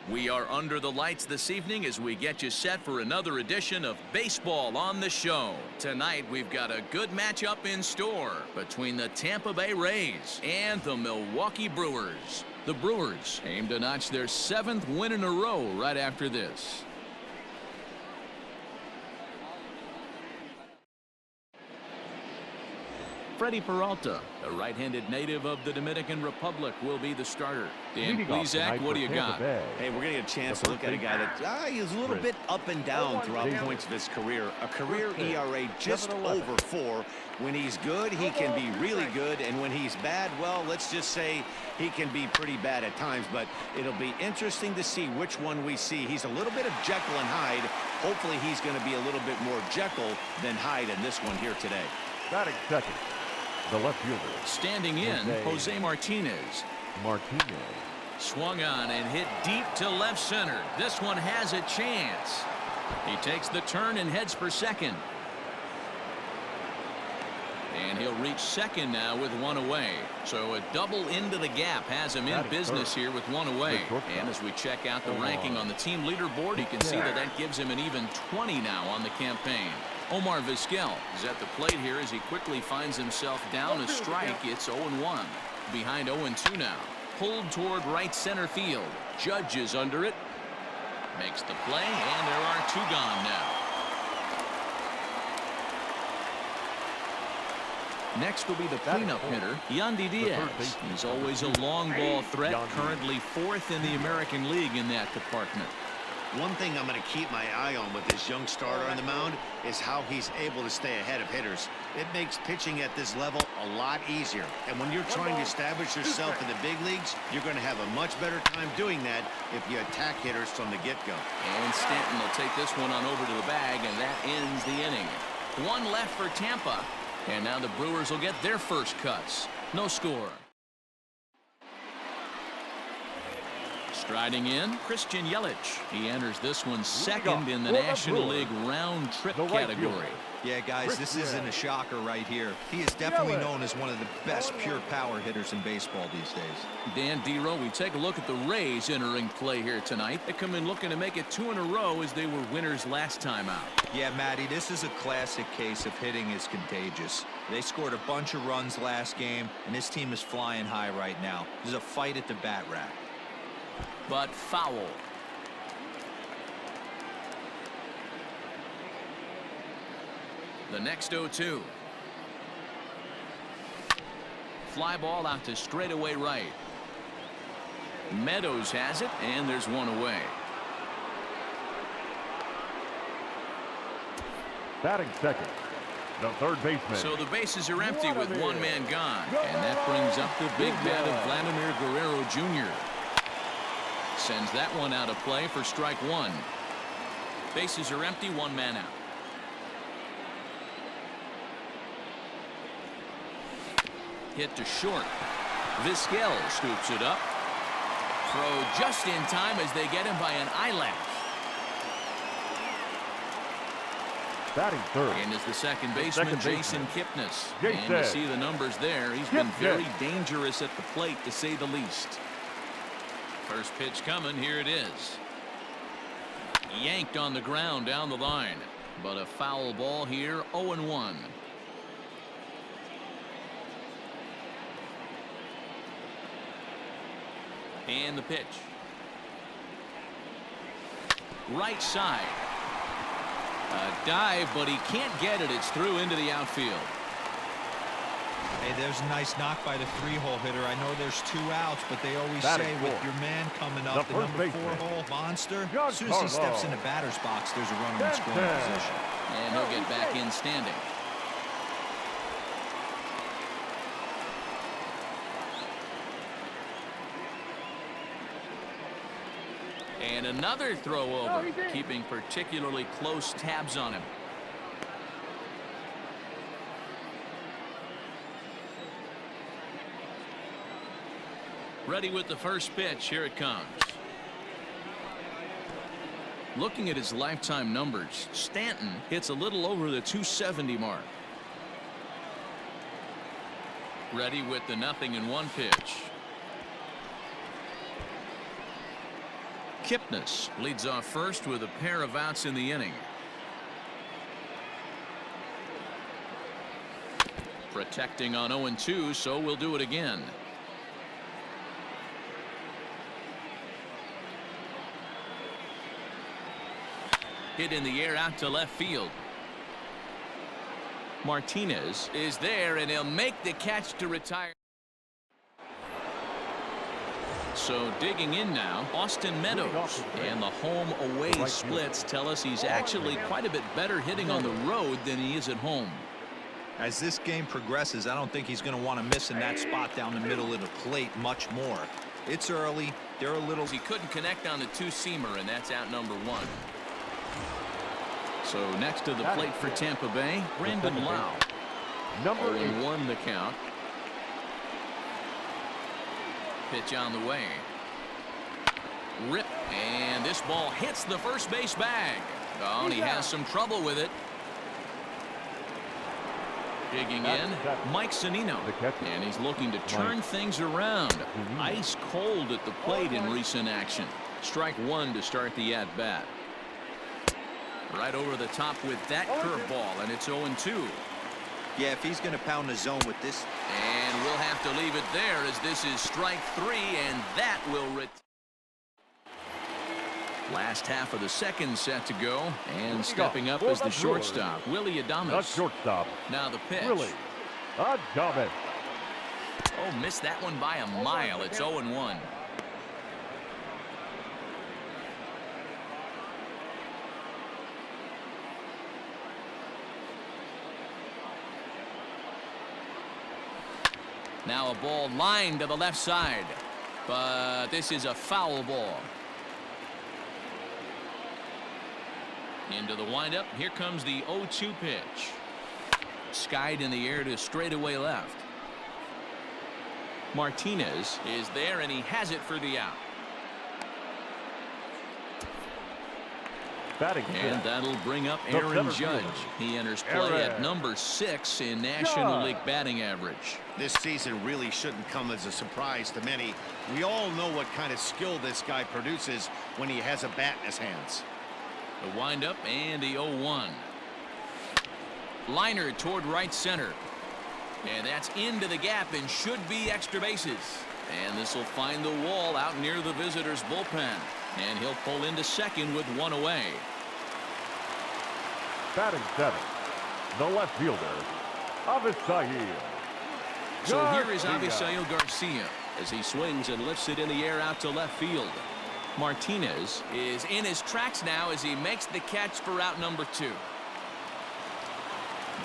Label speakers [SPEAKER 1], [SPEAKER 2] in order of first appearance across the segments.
[SPEAKER 1] We are under the lights this evening as we get you set for another edition of Baseball on the Show. Tonight we've got a good matchup in store between the Tampa Bay Rays and the Milwaukee Brewers. The Brewers aim to notch their 7th win in a row right after this. Freddie Peralta, a right-handed native of the Dominican Republic, will be the starter. Dan Plesac, what do you got?
[SPEAKER 2] Hey, we're going to get a chance to look at a guy that he's a little bit up and down throughout points of his career. A career ERA just over 4. When he's good, he can be really good. And when he's bad, well, let's just say he can be pretty bad at times. But it'll be interesting to see which one we see. He's a little bit of Jekyll and Hyde. Hopefully he's going to be a little bit more Jekyll than Hyde in this one here today.
[SPEAKER 3] Batting second, the left fielder.
[SPEAKER 1] Standing in, Jose Martinez. Swung on and hit deep to left center. This one has a chance. He takes the turn and heads for second. And he'll reach second now with one away. So a double into the gap has him in business here with one away. And as we check out the ranking on the team leaderboard, you can see that gives him an even 20 now on the campaign. Omar Vizquel is at the plate here as he quickly finds himself down a strike. It's 0-1. Behind 0-2 now. Pulled toward right center field. Judge is under it. Makes the play, and there are 2 gone now. Next will be the cleanup hitter, Yandy Diaz. He's always a long ball threat, currently 4th in the American League in that department.
[SPEAKER 2] One thing I'm going to keep my eye on with this young starter on the mound is how he's able to stay ahead of hitters. It makes pitching at this level a lot easier. And when you're trying to establish yourself in the big leagues, you're going to have a much better time doing that if you attack hitters from the get-go.
[SPEAKER 1] And Stanton will take this one on over to the bag, and that ends the inning. 1 left for Tampa. And now the Brewers will get their first cuts. No score. Striding in, Christian Yelich. He enters this one second in the National League round trip category.
[SPEAKER 4] Yeah, guys, this isn't a shocker right here. He is definitely known as one of the best pure power hitters in baseball these days.
[SPEAKER 1] Dan Dero, we take a look at the Rays entering play here tonight. They come in looking to make it 2 in a row as they were winners last time out.
[SPEAKER 4] Yeah, Matty, this is a classic case of hitting is contagious. They scored a bunch of runs last game, and this team is flying high right now. There's a fight at the bat rack.
[SPEAKER 1] But foul. The next 0-2. Fly ball out to straightaway right. Meadows has it, and there's one away.
[SPEAKER 3] Batting second, the third baseman.
[SPEAKER 1] So the bases are empty with 1 man gone. And that brings up the big bat of Vladimir Guerrero Jr. Sends that one out of play for strike 1. Bases are empty, 1 man out. Hit to short. Vizquel scoops it up. Throw just in time as they get him by an eyelash.
[SPEAKER 3] Batting third.
[SPEAKER 1] And is the second baseman, Jason Kipnis. And you see the numbers there. He's been very dangerous at the plate, to say the least. First pitch coming. Here it is. Yanked on the ground down the line. But a foul ball here. 0-1. And the pitch. Right side. A dive, but he can't get it. It's through into the outfield.
[SPEAKER 4] Hey, there's a nice knock by the 3-hole hitter. I know there's 2 outs, but they always say with your man coming up, the number 4-hole monster, as soon as he steps in the batter's box, there's a runner in scoring position.
[SPEAKER 1] And he'll get back in standing. And another throw over, keeping particularly close tabs on him. Ready with the first pitch. Here it comes. Looking at his lifetime numbers, Stanton hits a little over the 270 mark. Ready with the 0-1 pitch. Kipnis leads off first with a pair of outs in the inning. Protecting on 0-2, so we'll do it again. Hit in the air out to left field. Martinez is there, and he'll make the catch to retire. So digging in now, Austin Meadows, and the home-away splits tell us he's actually quite a bit better hitting on the road than he is at home.
[SPEAKER 4] As this game progresses, I don't think he's going to want to miss in that spot down the middle of the plate much more. It's early. They're a little...
[SPEAKER 1] He couldn't connect on the two-seamer, and that's out number 1. So next to the plate for Tampa Bay, Brandon Lau.
[SPEAKER 3] Number
[SPEAKER 1] 0-1 the count. Pitch on the way. Rip, and this ball hits the first base bag. Oh, and he has some trouble with it. Digging in, Mike Zunino, and he's looking to turn things around. Ice cold at the plate in recent action. Strike 1 to start the at-bat. Right over the top with that curveball, and it's 0-2.
[SPEAKER 4] Yeah, if he's going to pound the zone with this.
[SPEAKER 1] And we'll have to leave it there as this is strike 3, and that will last half of the second set to go, and stepping up is the shortstop, Willie Adames.
[SPEAKER 3] The shortstop.
[SPEAKER 1] Now the pitch.
[SPEAKER 3] Willie Adames.
[SPEAKER 1] Oh, missed that one by a mile. It's 0-1. Now a ball lined to the left side, but this is a foul ball. Into the windup. Here comes the 0-2 pitch. Skied in the air to straightaway left. Martinez is there, and he has it for the out. And that'll bring up Aaron Judge. He enters play at number 6 in National League batting average.
[SPEAKER 2] This season really shouldn't come as a surprise to many. We all know what kind of skill this guy produces when he has a bat in his hands.
[SPEAKER 1] The windup and the 0-1. Liner toward right center. And that's into the gap and should be extra bases. And this will find the wall out near the visitors' bullpen. And he'll pull into second with 1 away.
[SPEAKER 3] Batting 7, the left fielder, Avisail.
[SPEAKER 1] So here is Avisail Garcia as he swings and lifts it in the air out to left field. Martinez is in his tracks now as he makes the catch for out number 2.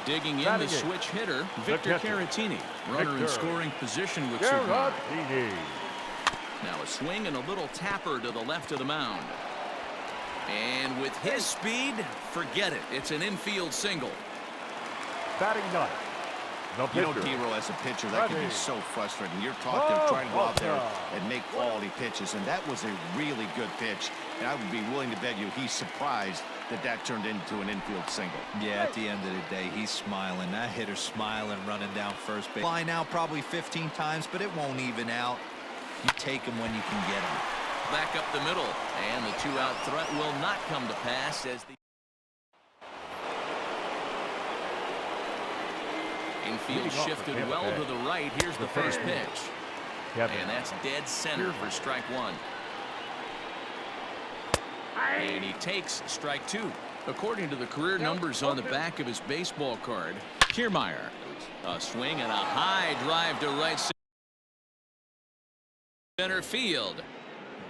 [SPEAKER 1] Digging in the switch hitter, Victor Caratini. Runner in scoring position with Caratini. Now a swing and a little tapper to the left of the mound. And with his speed, forget it. It's an infield single.
[SPEAKER 3] Batting 9.
[SPEAKER 2] You know, D-Roll, as a pitcher, that can be so frustrating. You're trying to go out there and make quality pitches, and that was a really good pitch. And I would be willing to bet you he's surprised that turned into an infield single.
[SPEAKER 4] Yeah, at the end of the day, he's smiling. That hitter's smiling, running down first base. Fly now probably 15 times, but it won't even out. You take him when you can get him.
[SPEAKER 1] Back up the middle, and the 2-out threat will not come to pass as the infield shifted well to the right. Here's the first pitch. And that's dead center for strike 1. And he takes strike 2. According to the career numbers on the back of his baseball card, Kiermaier, a swing and a high drive to right center field.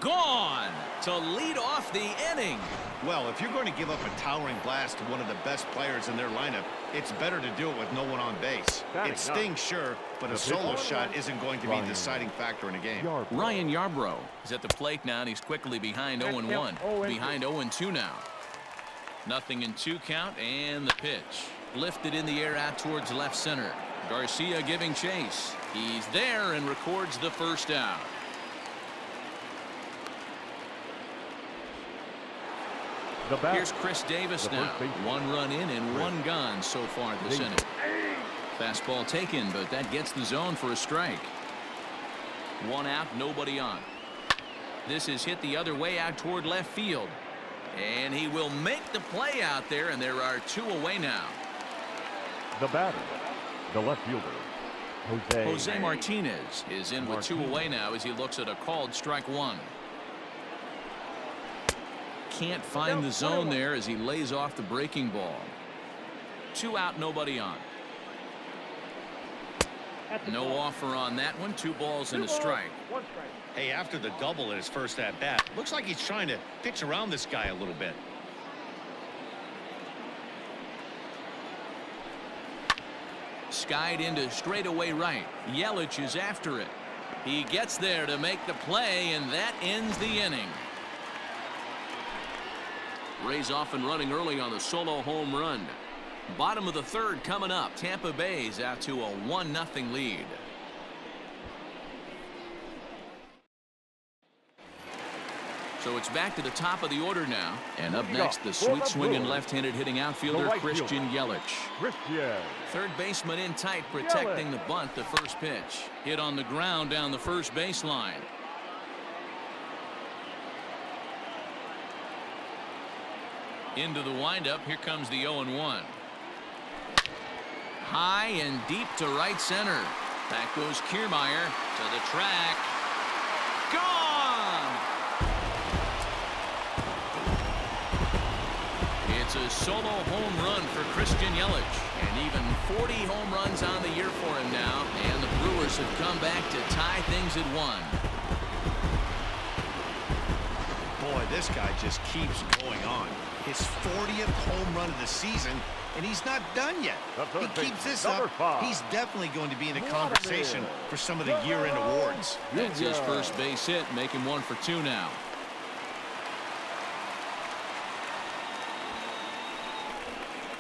[SPEAKER 1] Gone to lead off the inning.
[SPEAKER 2] Well, if you're going to give up a towering blast to one of the best players in their lineup, it's better to do it with no one on base. It stings, sure, but a solo shot isn't going to be the deciding factor in a game.
[SPEAKER 1] Ryan Yarbrough is at the plate now, and he's quickly behind 0-1. Behind 0-2 now. 0-2 count, and the pitch. Lifted in the air out towards left center. Garcia giving chase. He's there and records the first out. Here's Chris Davis now. 1 run in and 1 gone so far this inning. Fastball taken, but that gets the zone for a strike. 1 out, nobody on. This is hit the other way out toward left field. And he will make the play out there, and there are 2 away now.
[SPEAKER 3] The batter, the left fielder,
[SPEAKER 1] Jose Martinez is in with 2 away now as he looks at a called strike 1. Can't find the zone there as he lays off the breaking ball. 2 out, nobody on. No offer on that one. 2 balls and a strike.
[SPEAKER 2] Hey, after the double in his first at bat, looks like he's trying to pitch around this guy a little bit.
[SPEAKER 1] Skied into straightaway right. Yelich is after it. He gets there to make the play, and that ends the inning. Rays off and running early on the solo home run. Bottom of the 3rd coming up. Tampa Bay's out to a 1-0 lead. So it's back to the top of the order now. And up next, the sweet swinging left-handed hitting outfielder Christian Yelich. Third baseman in tight, protecting the bunt. The first pitch hit on the ground down the first baseline. Into the windup. Here comes the 0-1. High and deep to right center. Back goes Kiermaier to the track. Gone! It's a solo home run for Christian Yelich. And even 40 home runs on the year for him now. And the Brewers have come back to tie things at 1.
[SPEAKER 2] Boy, this guy just keeps going on. His 40th home run of the season, and he's not done yet. He keeps this up. He's definitely going to be in the conversation for some of the year-end awards.
[SPEAKER 1] That's his first base hit, making 1 for 2 now.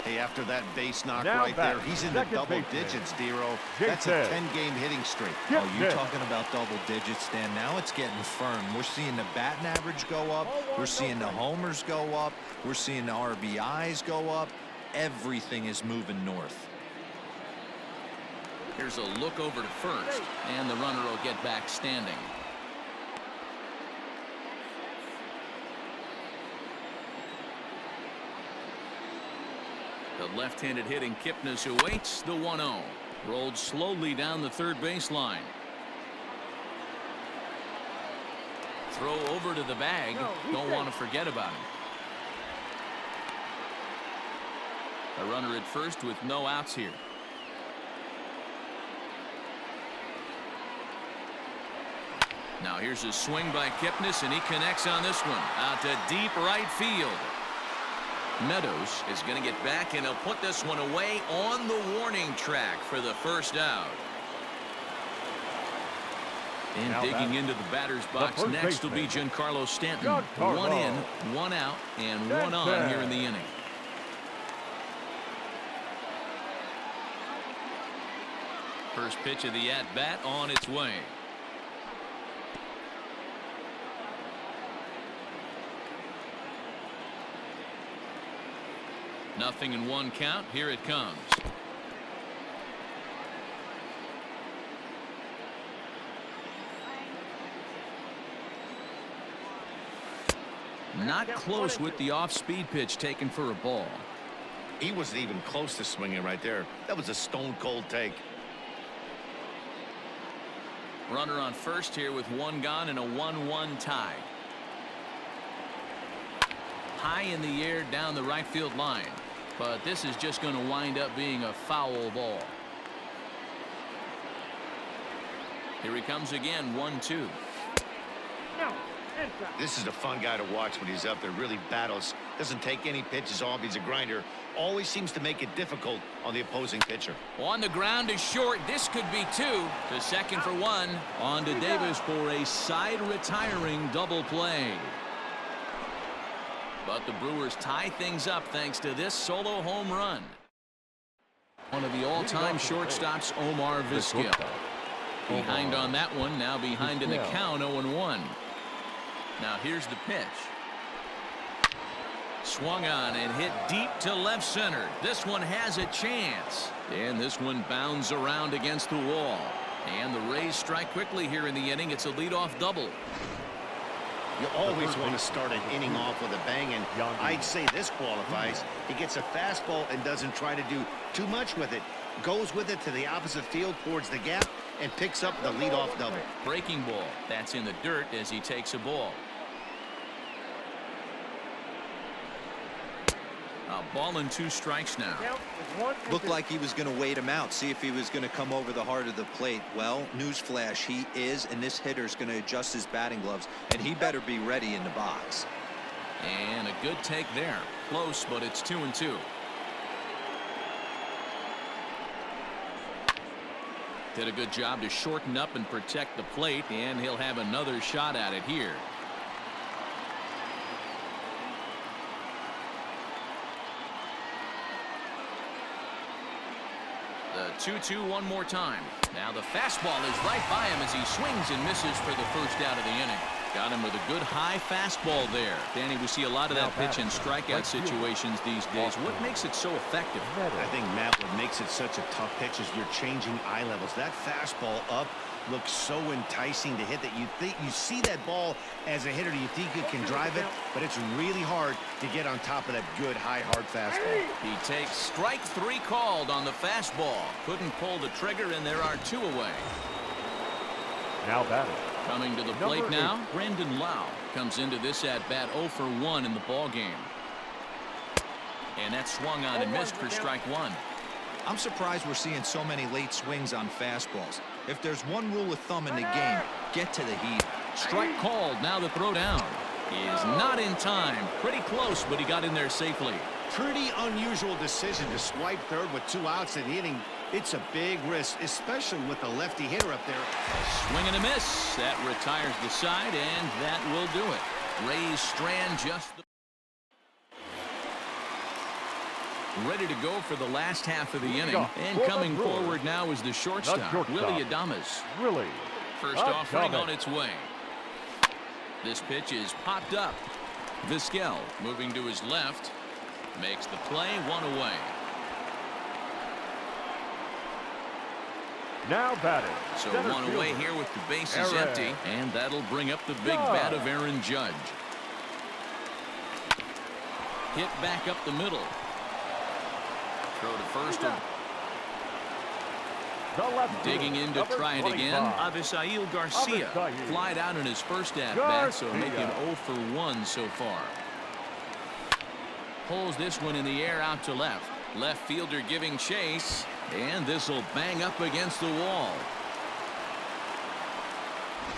[SPEAKER 2] Hey, after that base knock right there, he's in the double digits, Dero. That's a 10-game hitting streak.
[SPEAKER 4] Oh, you're talking about double digits, Dan. Now it's getting firm. We're seeing the batting average go up. We're seeing the homers go up. We're seeing the RBIs go up. Everything is moving north.
[SPEAKER 1] Here's a look over to first, and the runner will get back standing. The left-handed hitting Kipnis awaits the 1-0. Rolled slowly down the third baseline. Throw over to the bag. Don't want to forget about him. A runner at first with no outs here. Now here's a swing by Kipnis, and he connects on this one. Out to deep right field. Meadows is going to get back, and he'll put this one away on the warning track for the first out. And now digging into the batter's box next will be Giancarlo Stanton. 1 in, 1 out, and 1 on here in the inning. First pitch of the at-bat on its way. Nothing in 1 count. Here it comes. Not close with the off-speed pitch taken for a ball.
[SPEAKER 2] He wasn't even close to swinging right there. That was a stone-cold take.
[SPEAKER 1] Runner on first here with 1 gone and a 1-1 tie. High in the air down the right field line. But this is just going to wind up being a foul ball. Here he comes again, 1-2.
[SPEAKER 2] This is a fun guy to watch when he's up there. Really battles. Doesn't take any pitches off. He's a grinder. Always seems to make it difficult on the opposing pitcher.
[SPEAKER 1] On the ground is short. This could be 2. To second for 1. On to Davis for a side retiring double play. But the Brewers tie things up thanks to this solo home run. One of the all-time shortstops, Omar Vizquel. Behind on that one, now behind in the count, 0-1. Now here's the pitch. Swung on and hit deep to left center. This one has a chance. And this one bounds around against the wall. And the Rays strike quickly here in the inning. It's a leadoff double.
[SPEAKER 2] You always want to start an inning off with a bang, and I'd say this qualifies. He gets a fastball and doesn't try to do too much with it. Goes with it to the opposite field towards the gap and picks up the leadoff double.
[SPEAKER 1] Breaking ball. That's in the dirt as he takes a ball. A ball and 2 strikes now.
[SPEAKER 4] Looked like he was going to wait him out, see if he was going to come over the heart of the plate. Well, newsflash, he is, and this hitter's going to adjust his batting gloves, and he better be ready in the box.
[SPEAKER 1] And a good take there. Close, but it's 2-2. Did a good job to shorten up and protect the plate, and he'll have another shot at it here. The 2-2 one more time. Now the fastball is right by him as he swings and misses for the first out of the inning. Got him with a good high fastball there. Danny, we see a lot of that pitch in strikeout situations these days. What makes it so effective?
[SPEAKER 2] I think, Matt, what makes it such a tough pitch is you're changing eye levels. That fastball up looks so enticing to hit that you see that ball as a hitter, you think you can drive it, but it's really hard to get on top of that good high hard fastball.
[SPEAKER 1] He takes strike 3 called on the fastball. Couldn't pull the trigger, and there are 2 away.
[SPEAKER 3] Now batting.
[SPEAKER 1] Coming to the plate now, Brandon Lau comes into this at bat 0 for 1 in the ball game. And that's swung on and missed for strike 1.
[SPEAKER 4] I'm surprised we're seeing so many late swings on fastballs. If there's one rule of thumb in the game, get to the heat.
[SPEAKER 1] Strike called. Now the throw down. He is not in time. Pretty close, but he got in there safely.
[SPEAKER 2] Pretty unusual decision to swipe third with 2 outs in the inning. It's a big risk, especially with the lefty hitter up there.
[SPEAKER 1] Swing and a miss. That retires the side, and that will do it. Rays Strand just ready to go for the last half of the inning. And coming forward now is the shortstop, Willie Adames. First offering on its way. This pitch is popped up. Vizquel moving to his left. Makes the play, 1 away.
[SPEAKER 3] Now batting.
[SPEAKER 1] So 1 away here with the bases empty. And that'll bring up the big bat of Aaron Judge. Hit back up the middle. Throw to first. Digging in to try it again. Avisail Garcia flied out in his first at bat, so make it 0 for 1 so far. Pulls this one in the air out to left. Left fielder giving chase, and this will bang up against the wall.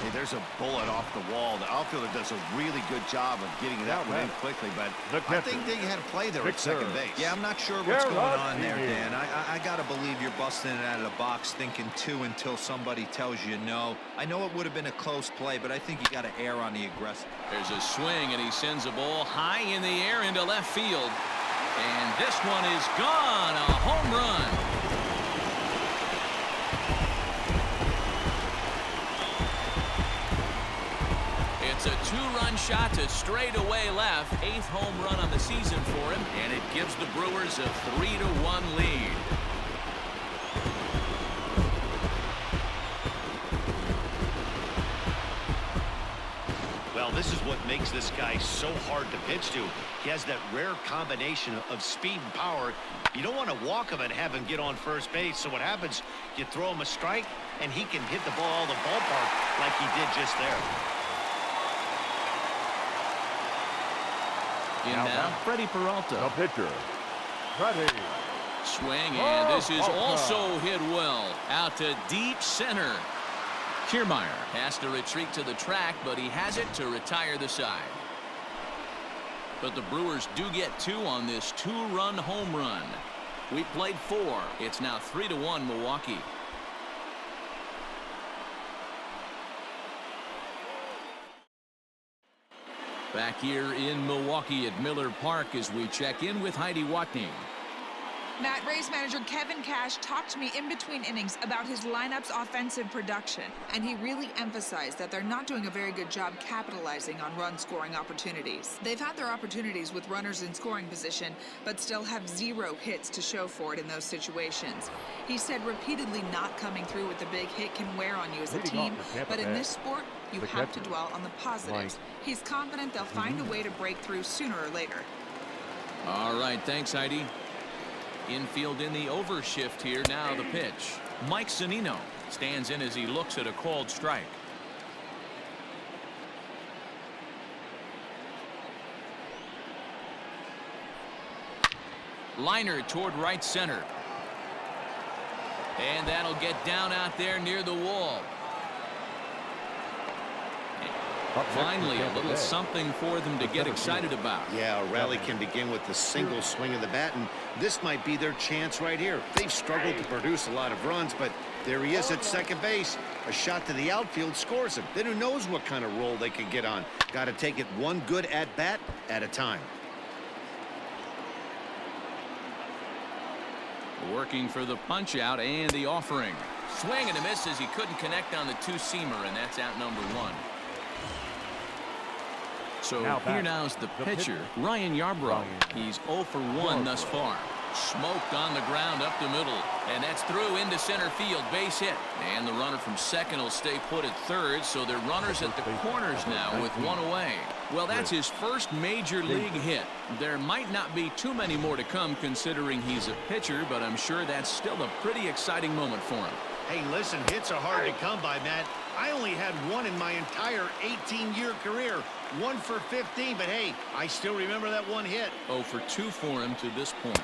[SPEAKER 2] Hey, there's a bullet off the wall. The outfielder does a really good job of getting that one in quickly, but I think they had a play there at second base.
[SPEAKER 4] Yeah, I'm not sure what's going on there, Dan. I got to believe you're busting it out of the box thinking 2 until somebody tells you no. I know it would have been a close play, but I think you got to err on the aggressive.
[SPEAKER 1] There's a swing, and he sends a ball high in the air into left field. And this one is gone. A home run. It's a 2-run shot to straightaway left. 8th home run on the season for him, and it gives the Brewers a 3-1 lead.
[SPEAKER 2] Well, this is what makes this guy so hard to pitch to. He has that rare combination of speed and power. You don't want to walk him and have him get on first base. So what happens, you throw him a strike, and he can hit the ball the ballpark like he did just there.
[SPEAKER 1] In now, Freddie Peralta.
[SPEAKER 3] The pitcher, Freddie.
[SPEAKER 1] Swing, and this is also hit well. Out to deep center. Kiermaier has to retreat to the track, but he has it to retire the side. But the Brewers do get 2 on this 2-run home run. We played 4. It's now 3-1 Milwaukee. Back here in Milwaukee at Miller Park as we check in with Heidi Watney.
[SPEAKER 5] Matt, Rays manager Kevin Cash talked to me in between innings about his lineup's offensive production, and he really emphasized that they're not doing a very good job capitalizing on run-scoring opportunities. They've had their opportunities with runners in scoring position, but still have 0 hits to show for it in those situations. He said repeatedly not coming through with the big hit can wear on you as a team, but in this sport, you have to dwell on the positives. He's confident they'll find a way to break through sooner or later.
[SPEAKER 1] All right, thanks, Heidi. Infield in the overshift here. Now the pitch. Mike Zunino stands in as he looks at a called strike. Liner toward right center. And that'll get down out there near the wall. Finally, a little something for them to get excited about.
[SPEAKER 2] Yeah, a rally can begin with a single swing of the bat, and this might be their chance right here. They've struggled to produce a lot of runs, but there he is at second base. A shot to the outfield scores him. Then who knows what kind of roll they could get on. Got to take it one good at-bat at a time.
[SPEAKER 1] Working for the punch-out and the offering. Swing and a miss as he couldn't connect on the two-seamer, and that's out number 1. So here now's the pitcher, Ryan Yarbrough. He's 0 for 1 thus far. Smoked on the ground up the middle, and that's through into center field. Base hit, and the runner from second will stay put at third, so they're runners at the corners now with 1 away. Well, that's his first major league hit. There might not be too many more to come considering he's a pitcher, but I'm sure that's still a pretty exciting moment for him.
[SPEAKER 2] Hey, listen, hits are hard to come by, Matt. I only had 1 in my entire 18-year career. 1 for 15, but hey, I still remember that 1 hit.
[SPEAKER 1] 0 for 2 for him to this point.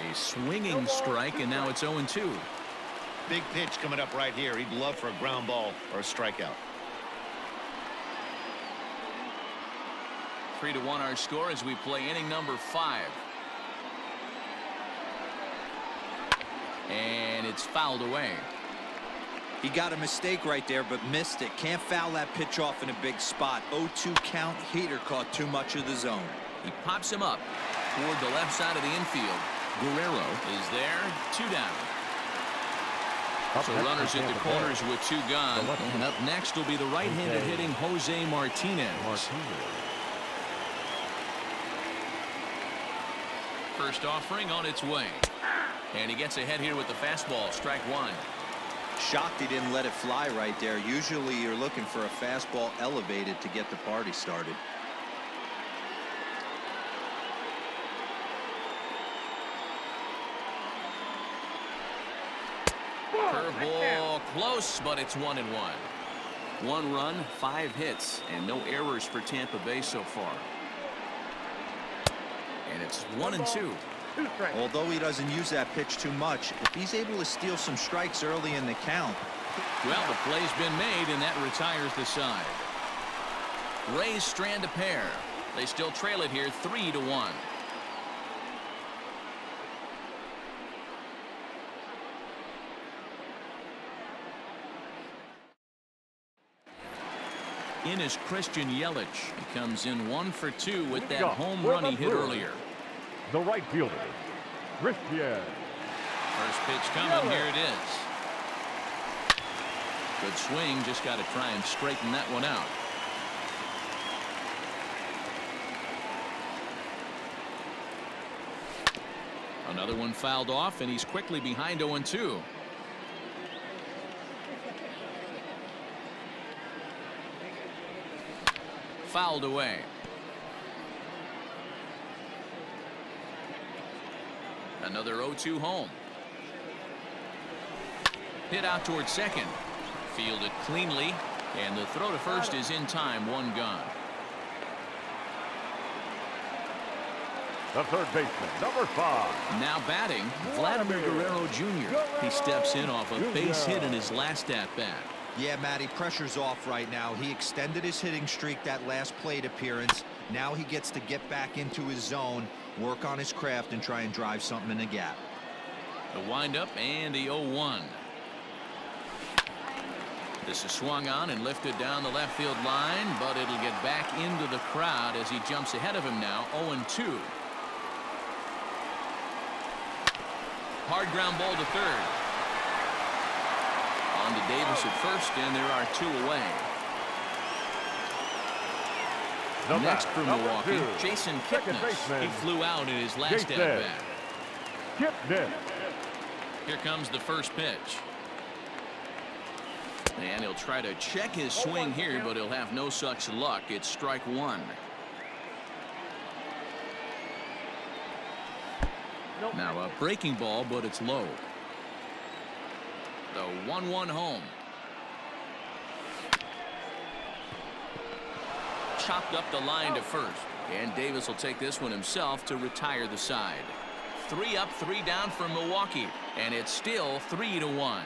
[SPEAKER 1] A swinging strike, and now it's 0-2.
[SPEAKER 2] Big pitch coming up right here. He'd love for a ground ball or a strikeout.
[SPEAKER 1] 3-1 our score as we play inning number 5. And it's fouled away.
[SPEAKER 4] He got a mistake right there, but missed it. Can't foul that pitch off in a big spot. 0-2 count. Heater caught too much of the zone.
[SPEAKER 1] He pops him up toward the left side of the infield. Guerrero is there. 2 down. So runners at the corners with 2 gone. And up next will be the right-handed hitting Jose Martinez. First offering on its way. And he gets ahead here with the fastball. Strike 1.
[SPEAKER 4] Shocked he didn't let it fly right there. Usually you're looking for a fastball elevated to get the party started.
[SPEAKER 1] Curveball close, but it's 1-1. 1 run, 5 hits, and no errors for Tampa Bay so far. And it's 1-2.
[SPEAKER 4] Although he doesn't use that pitch too much, if he's able to steal some strikes early in the count.
[SPEAKER 1] Well, the play's been made, and that retires the side. Rays strand a pair. They still trail it here 3-1. In is Christian Yelich. He comes in 1 for 2 with that home run he hit earlier.
[SPEAKER 3] The right fielder, Christian.
[SPEAKER 1] First pitch coming. Here it is. Good swing. Just got to try and straighten that one out. Another one fouled off, and he's quickly behind 0-2. Fouled away. Another 0-2 home. Hit out towards second. Fielded cleanly, and the throw to first is in time. 1 gone.
[SPEAKER 3] The third baseman, number 5.
[SPEAKER 1] Now batting, Vladimir Guerrero Jr. He steps in off a base hit in his last at-bat.
[SPEAKER 4] Yeah, Matty, pressure's off right now. He extended his hitting streak that last plate appearance. Now he gets to get back into his zone, work on his craft, and try and drive something in the gap.
[SPEAKER 1] The windup and the 0-1. This is swung on and lifted down the left field line, but it'll get back into the crowd as he jumps ahead of him now. 0-2. Hard ground ball to third. On to Davis at first, and there are 2 away. Next for Milwaukee, Jason Kipnis. He flew out in his last at-bat. Here comes the first pitch. And he'll try to check his swing here, but he'll have no such luck. It's strike 1. Now a breaking ball, but it's low. The 1-1 home. Chopped up the line to first. And Davis will take this one himself to retire the side. 3 up, 3 down for Milwaukee. And it's still 3-1.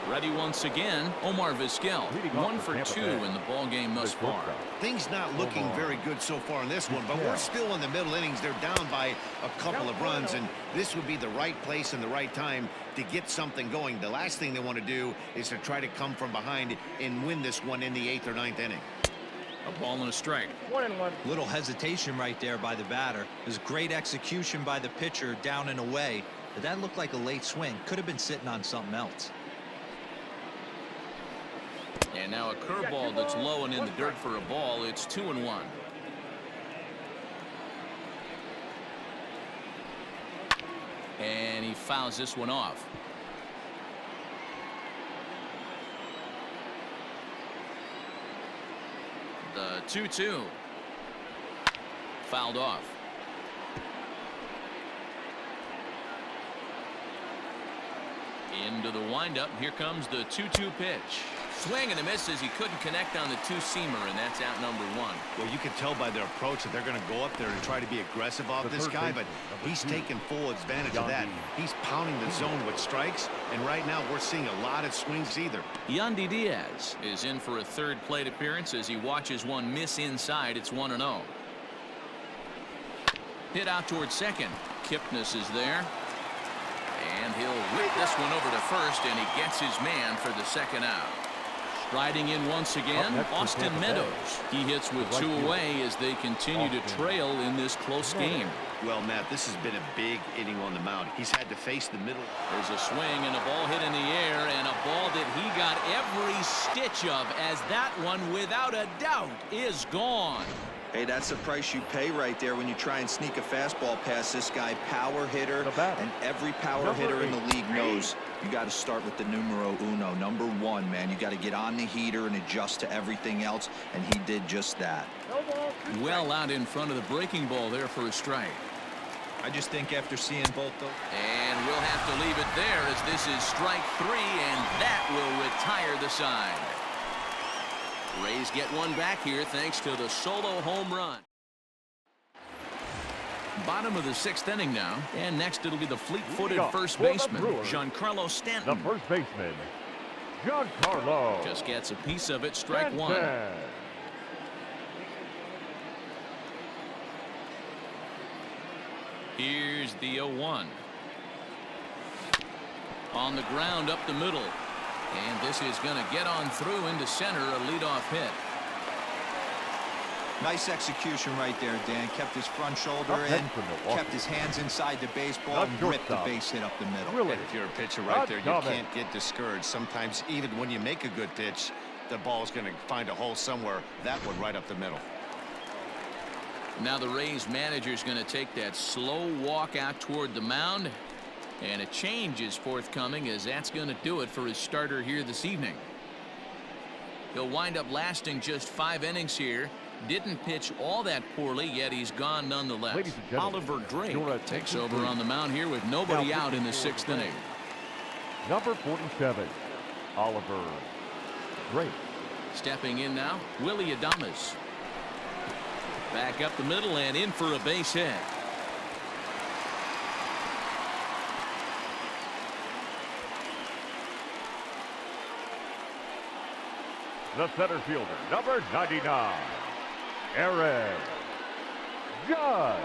[SPEAKER 1] Ready once again, Omar Vizquel. 1 for 2 in the ball game thus far.
[SPEAKER 2] Things not looking very good so far in this one, but we're still in the middle innings. They're down by a couple of runs, and this would be the right place and the right time to get something going. The last thing they want to do is to try to come from behind and win this one in the 8th or 9th inning.
[SPEAKER 1] A ball and a strike.
[SPEAKER 4] 1-1. Little hesitation right there by the batter. It was great execution by the pitcher down and away, but that looked like a late swing. Could have been sitting on something else.
[SPEAKER 1] And now a curveball that's low and in the dirt for a ball. It's 2-1. And he fouls this one off. The 2-2. Fouled off. Into the windup. Here comes the 2-2 pitch. Swing and a miss as he couldn't connect on the 2-seamer, and that's out number 1.
[SPEAKER 2] Well, you can tell by their approach that they're going to go up there and try to be aggressive off this guy, but he's taking full advantage of that. He's pounding the zone with strikes, and right now we're seeing a lot of swings either.
[SPEAKER 1] Yandy Diaz is in for a 3rd plate appearance as he watches one miss inside. It's 1-0. Hit out towards second. Kipnis is there. And he'll whip this one over to first, and he gets his man for the 2nd out. Striding in once again, Austin Meadows. He hits with 2 away as they continue to trail in this close game.
[SPEAKER 2] Well, Matt, this has been a big inning on the mound. He's had to face the middle.
[SPEAKER 1] There's a swing and a ball hit in the air, and a ball that he got every stitch of, as that one, without a doubt, is gone.
[SPEAKER 4] Hey, that's the price you pay right there when you try and sneak a fastball past this guy. Power hitter, and every power hitter in the league knows you got to start with the numero uno, number 1, man. You got to get on the heater and adjust to everything else, and he did just that.
[SPEAKER 1] Well out in front of the breaking ball there for a strike.
[SPEAKER 4] I just think after seeing both those.
[SPEAKER 1] And we'll have to leave it there as this is strike 3, and that will retire the side. Rays get one back here thanks to the solo home run. Bottom of the 6th inning now, and next it'll be the fleet-footed first baseman, Giancarlo Stanton.
[SPEAKER 3] The first baseman, Giancarlo.
[SPEAKER 1] Just gets a piece of it, strike 1. Here's the 0-1. On the ground up the middle. And this is going to get on through into center, a leadoff hit.
[SPEAKER 4] Nice execution right there, Dan. Kept his front shoulder in, kept his hands inside the baseball, and ripped the base hit up the middle.
[SPEAKER 2] And if you're a pitcher right there, you can't get discouraged. Sometimes even when you make a good pitch, the ball's going to find a hole somewhere. That one right up the middle.
[SPEAKER 1] Now the Rays manager is going to take that slow walk out toward the mound. And a change is forthcoming, as that's going to do it for his starter here this evening. He'll wind up lasting just 5 innings here. Didn't pitch all that poorly, yet he's gone nonetheless. Oliver Drake takes over on the mound here with nobody out in the 6th inning.
[SPEAKER 3] Number 47, Oliver Drake.
[SPEAKER 1] Stepping in now, Willie Adames. Back up the middle and in for a base hit.
[SPEAKER 3] The center fielder, number 99, Aaron Judge.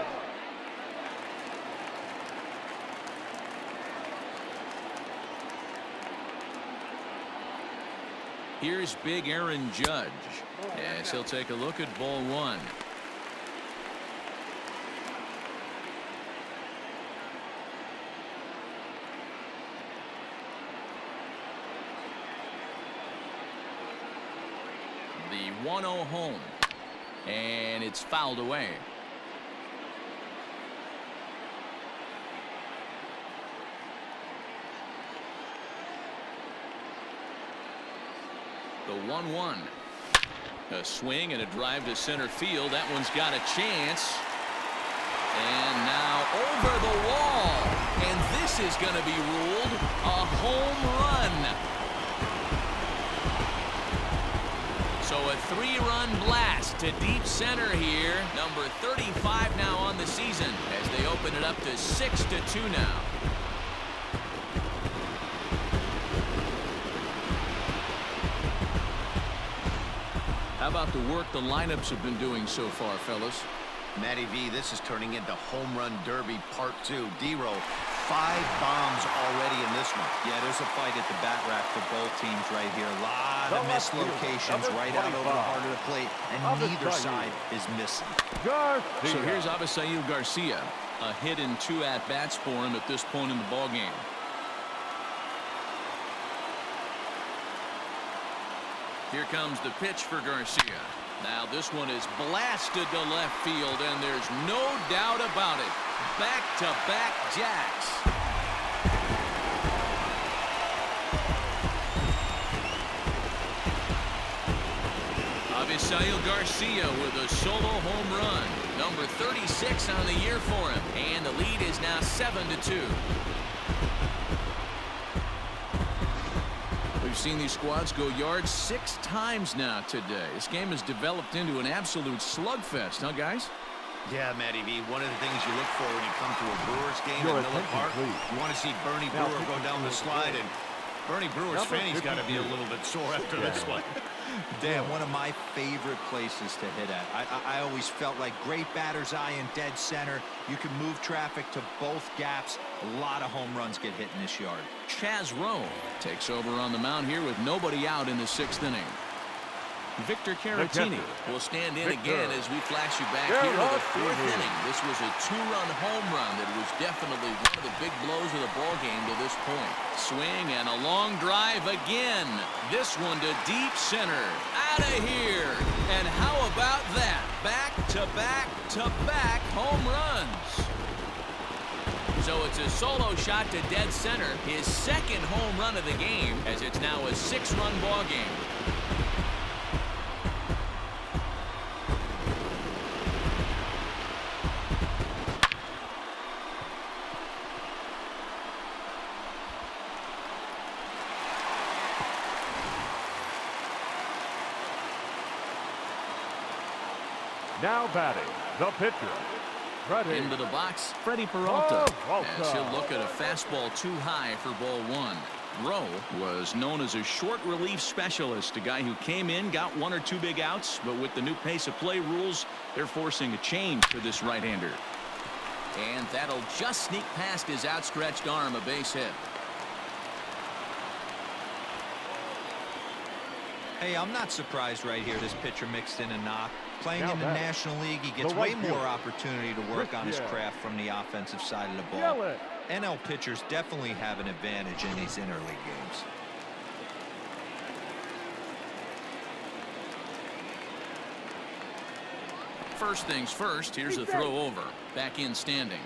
[SPEAKER 1] Here's big Aaron Judge as he'll take a look at ball one. The 1-0 home, and it's fouled away. The 1-1. A swing and a drive to center field. That one's got a chance. And now over the wall. And this is going to be ruled a home run. So a 3-run blast to deep center here. Number 35 now on the season as they open it up to 6-2 now. How about the work the lineups have been doing so far, fellas?
[SPEAKER 2] Matty V, this is turning into home run derby part 2. D-Row, 5 bombs already in this one.
[SPEAKER 4] Yeah, there's a fight at the bat rack for both teams right here. A lot of missed locations right out over the heart of the plate, and neither side is missing.
[SPEAKER 1] So here's Avisail Garcia. A hit in 2 at-bats for him at this point in the ballgame. Here comes the pitch for Garcia. Now this one is blasted to left field, and there's no doubt about it. Back-to-back jacks. Avisail Garcia with a solo home run. Number 36 on the year for him. And the lead is now 7-2. We've seen these squads go yards 6 times now today. This game has developed into an absolute slugfest, huh, guys?
[SPEAKER 2] Yeah, Matty V, one of the things you look for when you come to a Brewers game at Miller Park, you want to see Bernie Brewer go down the slide, and Bernie Brewer's fan, he's got to be a little bit sore after this one.
[SPEAKER 4] Dan, one of my favorite places to hit at. I always felt like great batter's eye in dead center. You can move traffic to both gaps. A lot of home runs get hit in this yard.
[SPEAKER 1] Chaz Rowe takes over on the mound here with nobody out in the 6th inning. Victor Caratini will stand in again as we flash you back here to the 4th inning. This was a 2-run home run that was definitely one of the big blows of the ball game to this point. Swing and a long drive again. This one to deep center. Out of here. And how about that? Back-to-back-to-back home runs. So it's a solo shot to dead center. His 2nd home run of the game, as it's now a 6-run ball game.
[SPEAKER 3] Now batting, the pitcher. Freddie.
[SPEAKER 1] Into the box, Freddie Peralta. As he'll look at a fastball too high for ball 1. Rowe was known as a short relief specialist, a guy who came in, got 1 or 2 big outs, but with the new pace of play rules, they're forcing a change for this right-hander. And that'll just sneak past his outstretched arm, a base hit.
[SPEAKER 4] Hey, I'm not surprised right here this pitcher mixed in a knock. Playing in the National League, he gets way more opportunity to work on his craft from the offensive side of the ball. NL pitchers definitely have an advantage in these interleague games.
[SPEAKER 1] First things first, here's a throw over. Back in standing.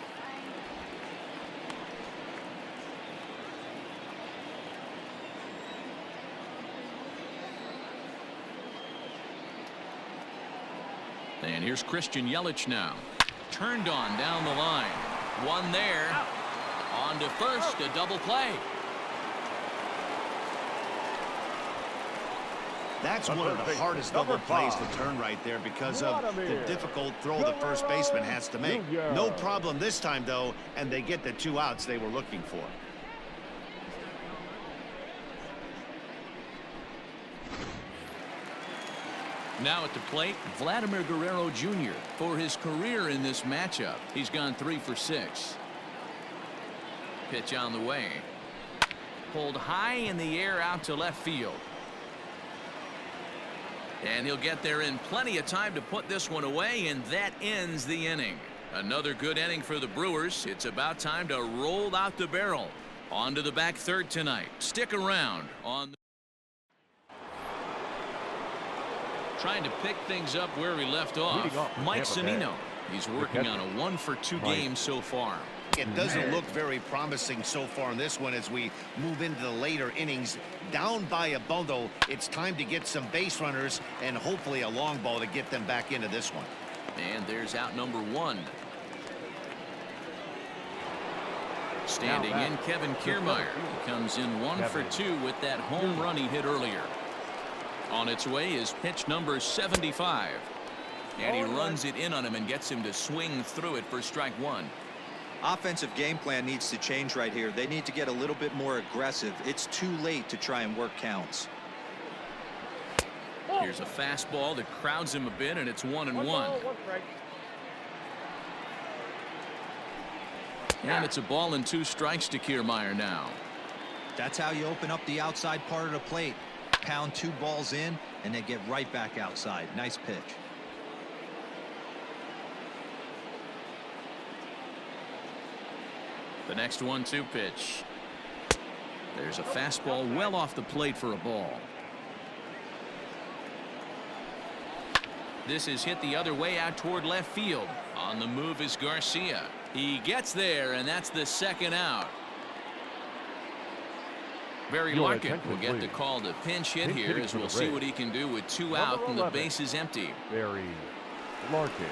[SPEAKER 1] And here's Christian Yelich now. Turned on down the line. One there. On to first, a double play.
[SPEAKER 2] That's one of the hardest double plays to turn right there because of the difficult throw the first baseman has to make. No problem this time, though, and they get the 2 outs they were looking for.
[SPEAKER 1] Now at the plate, Vladimir Guerrero Jr. For his career in this matchup, he's gone 3 for 6. Pitch on the way. Pulled high in the air out to left field. And he'll get there in plenty of time to put this one away, and that ends the inning. Another good inning for the Brewers. It's about time to roll out the barrel. On to the back third tonight. Stick around on trying to pick things up where we left off. Mike Zunino. He's working on a 1-for-2 game so far.
[SPEAKER 2] It doesn't look very promising so far in this one as we move into the later innings. Down by a bundle, it's time to get some base runners and hopefully a long ball to get them back into this one.
[SPEAKER 1] And there's out number 1. Standing in, Kevin Kiermaier. He comes in 1-for-2 with that home run he hit earlier. On its way is pitch number 75. And he runs it in on him and gets him to swing through it for strike 1.
[SPEAKER 4] Offensive game plan needs to change right here. They need to get a little bit more aggressive. It's too late to try and work counts.
[SPEAKER 1] Here's a fastball that crowds him a bit, and it's 1-1. And it's a ball and 2 strikes to Kiermaier now.
[SPEAKER 4] That's how you open up the outside part of the plate. Pound 2 balls in, and they get right back outside. Nice pitch.
[SPEAKER 1] The next 1-2 pitch. There's a fastball well off the plate for a ball. This is hit the other way out toward left field. On the move is Garcia. He gets there, and that's the second out. Barry Larkin will get the call to pinch hit here as we'll see what he can do with 2 out and the base is empty.
[SPEAKER 3] Barry Larkin.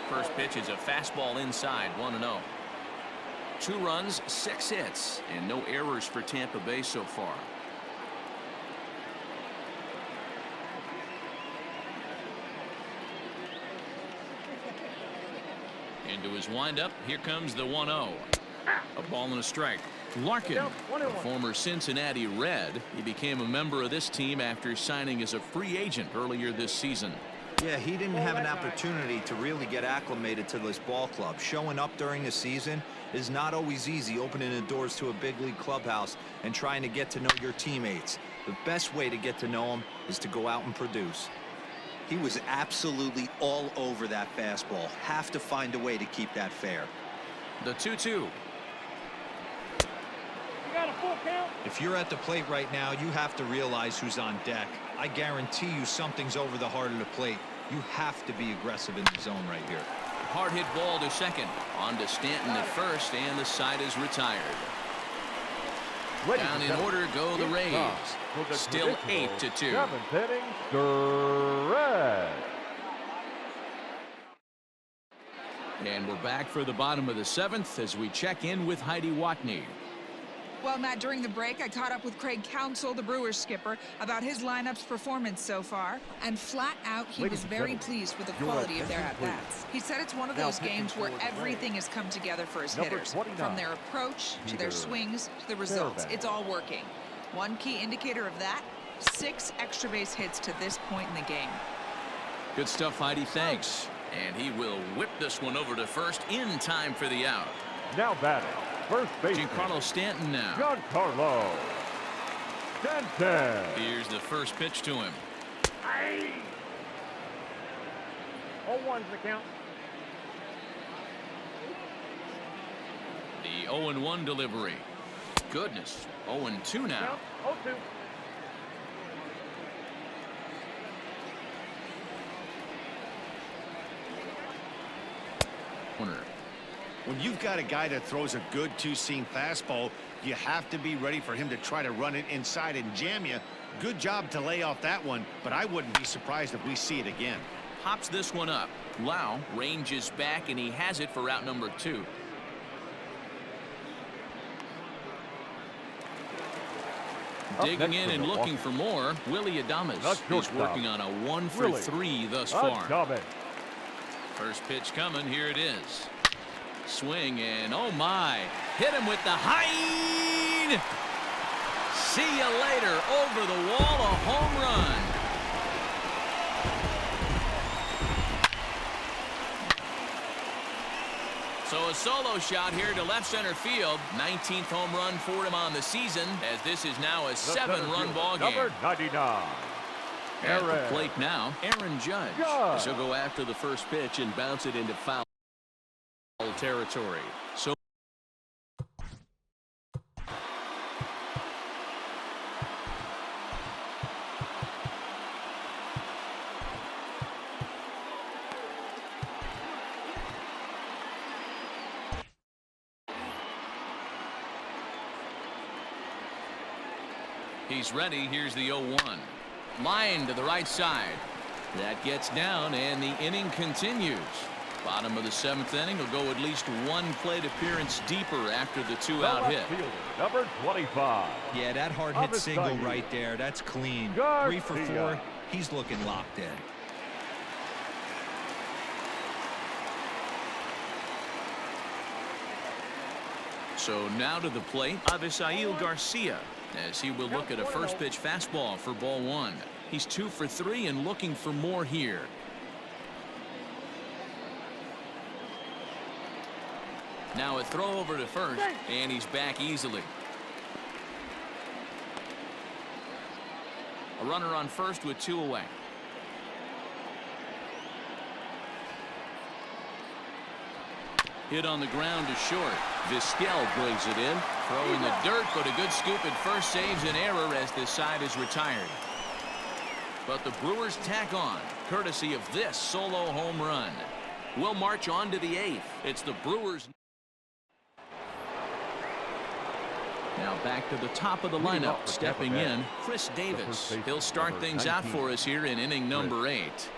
[SPEAKER 1] First pitch is a fastball inside, 1-0. 2 runs, 6 hits, and no errors for Tampa Bay so far. Into his windup, here comes the 1-0. A ball and a strike. Larkin, a former Cincinnati Red, he became a member of this team after signing as a free agent earlier this season.
[SPEAKER 4] Yeah, he didn't have an opportunity to really get acclimated to this ball club. Showing up during the season is not always easy, opening the doors to a big league clubhouse and trying to get to know your teammates. The best way to get to know them is to go out and produce. He was absolutely all over that fastball. Have to find a way to keep that fair.
[SPEAKER 1] The 2-2.
[SPEAKER 4] If you're at the plate right now, you have to realize who's on deck. I guarantee you something's over the heart of the plate. You have to be aggressive in the zone right here.
[SPEAKER 1] Hard hit ball to second. On to Stanton at first, and the side is retired. Down in order go the Rays. Still 8-2.
[SPEAKER 3] 7th inning, Red.
[SPEAKER 1] And we're back for the bottom of the 7th as we check in with Heidi Watney.
[SPEAKER 5] Well, Matt, during the break, I caught up with Craig Counsell, the Brewers skipper, about his lineup's performance so far. And flat out, he was very pleased with the quality of their at-bats. He said it's one of those games where everything has come together for his hitters. From their approach, to their swings, to the results. It's all working. One key indicator of that, 6 extra base hits to this point in the game.
[SPEAKER 1] Good stuff, Heidi. Thanks. And he will whip this one over to first in time for the out.
[SPEAKER 3] Now batting. First base.
[SPEAKER 1] Giancarlo Stanton now.
[SPEAKER 3] Giancarlo Stanton.
[SPEAKER 1] Here's the first pitch to him.
[SPEAKER 3] 0-1's the count.
[SPEAKER 1] The 0-1 delivery. Goodness. 0-2 now.
[SPEAKER 3] 0-2.
[SPEAKER 1] Corner.
[SPEAKER 2] When you've got a guy that throws a good 2-seam fastball, you have to be ready for him to try to run it inside and jam you. Good job to lay off that one, but I wouldn't be surprised if we see it again.
[SPEAKER 1] Hops this one up. Lau ranges back, and he has it for out number 2. Digging in and looking for more, Willie Adames. He's working on a 1-for-3 thus far. First pitch coming. Here it is. Swing, and oh my, hit him with the high. See you later. Over the wall, a home run. So So a solo shot here to left center field. 19th home run for him on the season, as this is now a 7-run ball game.
[SPEAKER 3] Number 99.
[SPEAKER 1] At the plate now, Aaron Judge. He'll go after the first pitch and bounce it into foul territory. So he's ready. Here's the 0-1. Line to the right side. That gets down, and the inning continues. Bottom of the 7th inning will go at least one plate appearance deeper after the 2-out hit.
[SPEAKER 3] Fielder, number 25.
[SPEAKER 4] Yeah, that hard hit single right there. That's clean. 3 for 4. He's looking locked in.
[SPEAKER 1] So now to the plate, Avisail Garcia, as he will look at a first pitch fastball for ball 1. He's 2 for 3 and looking for more here. Now a throw over to first, and he's back easily. A runner on first with 2 away. Hit on the ground to short. Vizquel brings it in. Throw in the dirt, but a good scoop at first saves an error as this side is retired. But the Brewers tack on, courtesy of this solo home run. We'll march on to the 8th. It's the Brewers. Now back to the top of the lineup. Stepping in, Chris Davis. He'll start things out for us here in inning number 8.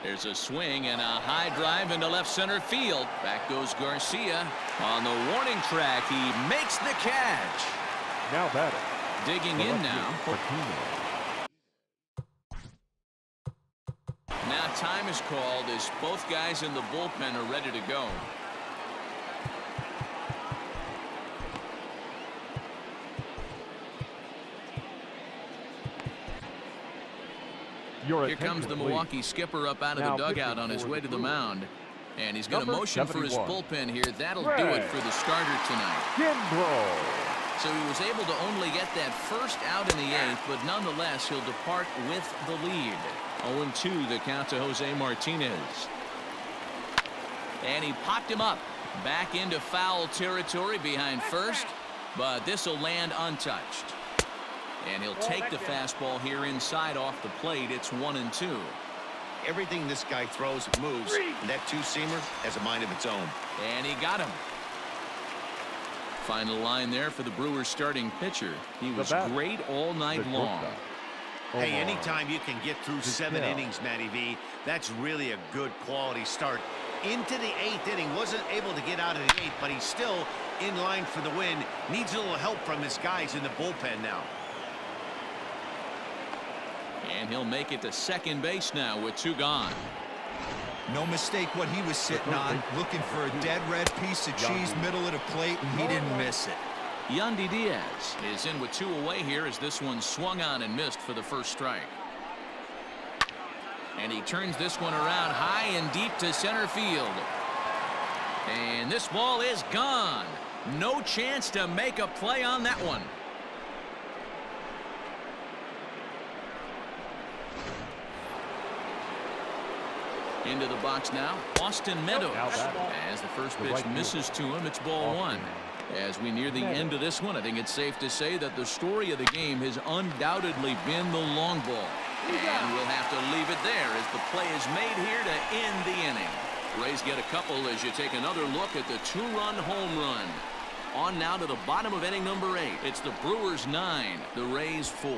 [SPEAKER 1] There's a swing and a high drive into left center field. Back goes Garcia. On the warning track, he makes the catch.
[SPEAKER 3] Now batting.
[SPEAKER 1] Digging in now. Now time is called as both guys in the bullpen are ready to go. Here comes the Milwaukee skipper up out of the dugout on his way to the mound. And he's going to motion for his bullpen here. That'll do it for the starter tonight. So he was able to only get that first out in the 8th, but nonetheless, he'll depart with the lead. 0-2 the count to Jose Martinez. And he popped him up. Back into foul territory behind first, but this will land untouched. And he'll take the fastball here inside off the plate. It's 1-2.
[SPEAKER 2] Everything this guy throws moves, and that two-seamer has a mind of its own.
[SPEAKER 1] And he got him. Final line there for the Brewers starting pitcher. He was great all night long.
[SPEAKER 2] Hey, anytime you can get through 7 innings, Matty V, that's really a good quality start. Into the 8th inning, wasn't able to get out of the 8th, but he's still in line for the win. Needs a little help from his guys in the bullpen now.
[SPEAKER 1] And he'll make it to second base now with 2 gone.
[SPEAKER 4] No mistake what he was sitting on, looking for a dead red piece of cheese middle of the plate, and he didn't miss it.
[SPEAKER 1] Yandy Diaz is in with 2 away here as this one swung on and missed for the first strike. And he turns this one around high and deep to center field. And this ball is gone. No chance to make a play on that one. Into the box now, Austin Meadows. As the first pitch misses to him, it's ball 1. As we near the end of this one, I think it's safe to say that the story of the game has undoubtedly been the long ball. And we'll have to leave it there as the play is made here to end the inning. Rays get a couple as you take another look at the 2-run home run. On now to the bottom of inning number 8. It's the Brewers 9, the Rays 4.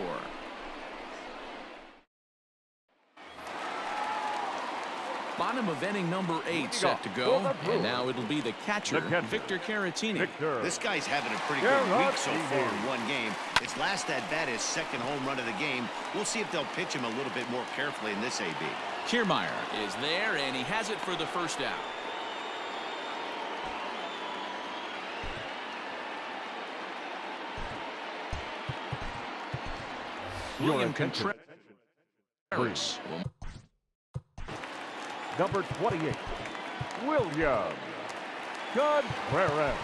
[SPEAKER 1] Bottom of inning number 8 set to go, and now it'll be the catcher, Victor Caratini.
[SPEAKER 2] This guy's having a pretty good week so far in one game. His last at bat is second home run of the game. We'll see if they'll pitch him a little bit more carefully in this AB.
[SPEAKER 1] Kiermaier is there, and he has it for the first out. William Contreras.
[SPEAKER 3] Number 28, William Contreras.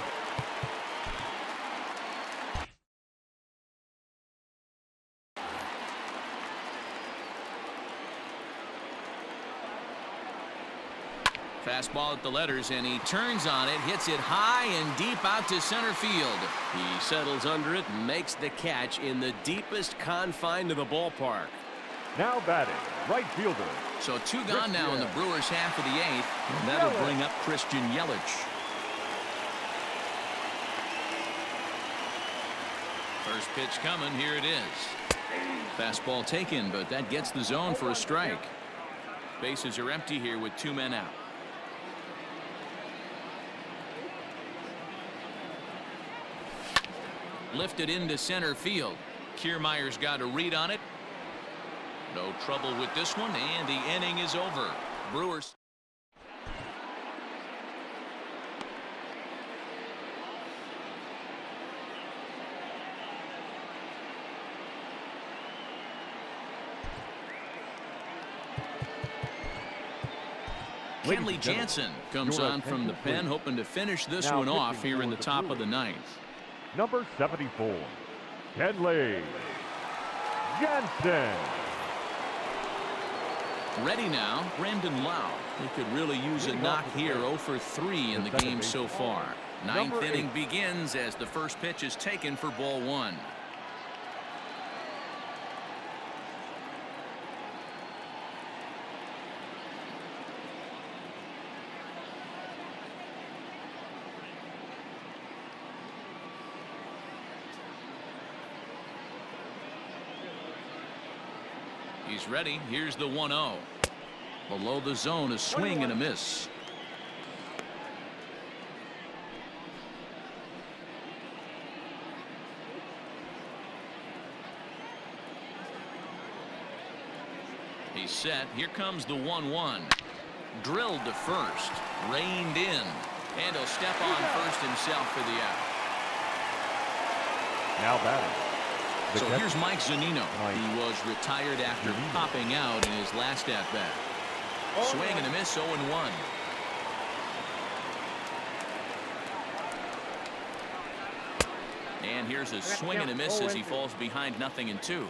[SPEAKER 1] Fastball at the letters, and he turns on it, hits it high and deep out to center field.
[SPEAKER 6] He settles under it and makes the catch in the deepest confine of the ballpark.
[SPEAKER 3] Now batting, right fielder.
[SPEAKER 1] So 2 gone now in the Brewers half of the 8th, and that'll bring up Christian Yelich. First pitch coming, here it is. Fastball taken, but that gets the zone for a strike. Bases are empty here with 2 men out. Lifted into center field. Kiermaier's got a read on it. No trouble with this one, and the inning is over. Brewers. Kenley Jansen comes on from the pen, hoping to finish this one off here in the top of the 9th.
[SPEAKER 3] Number 74, Kenley Jansen.
[SPEAKER 1] Ready now, Brandon Lau. He could really use a knock here. 0 for 3 in the game so far. 9th inning begins as the first pitch is taken for ball 1. He's ready. Here's the 1-0. Below the zone, a swing and a miss. He's set. Here comes the 1-1. Drilled to first. Reined in. And he'll step on first himself for the out.
[SPEAKER 3] Now batting.
[SPEAKER 1] So here's Mike Zunino. He was retired after popping out in his last at-bat. Swing and a miss, 0-1. And here's a swing and a miss as he falls behind 0-2.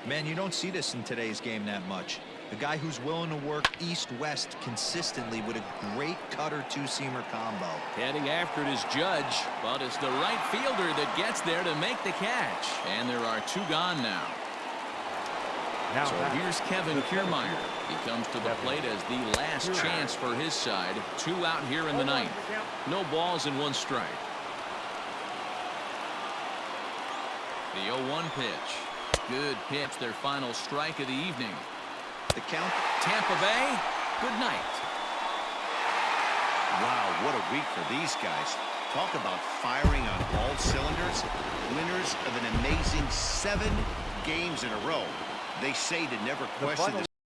[SPEAKER 4] Man, you don't see this in today's game that much. The guy who's willing to work east-west consistently with a great cutter two-seamer combo.
[SPEAKER 1] Heading after it is Judge, but it's the right fielder that gets there to make the catch. And there are 2 gone now. So here's Kevin Kiermaier. He comes to the plate as the last chance for his side. 2 out here in the 9th. No balls and 1 strike. The 0-1 pitch. Good pitch, their final strike of the evening.
[SPEAKER 4] The count.
[SPEAKER 1] Tampa Bay, good night.
[SPEAKER 2] Wow, what a week for these guys. Talk about firing on all cylinders. Winners of an amazing 7 games in a row. They say to never question the